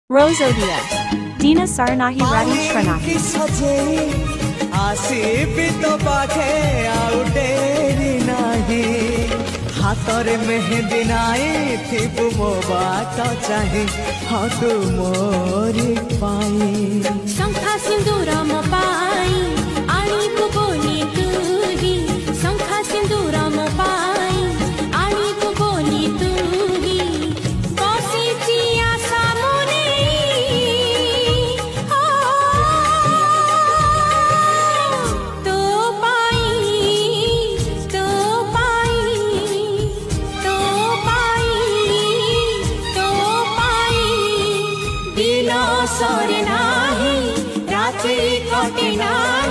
Rose Odia. Dina Saranahi Radi Shranahi. सजे आसी भी तो पाखे आउटेरी नहीं हाथरे मेहंदी नाई थी मो बात चाहे हाँ तू मोरी पाई शंखा सिंदूर मो पाई आनी को बोली तू ही शंखा सिंदूर मो पाई आनी को बोली तू ही बसी चिया सामने तो पाई तो पाई तो पाई तो पाई दिन सरे नाही रात्रि कटे नाही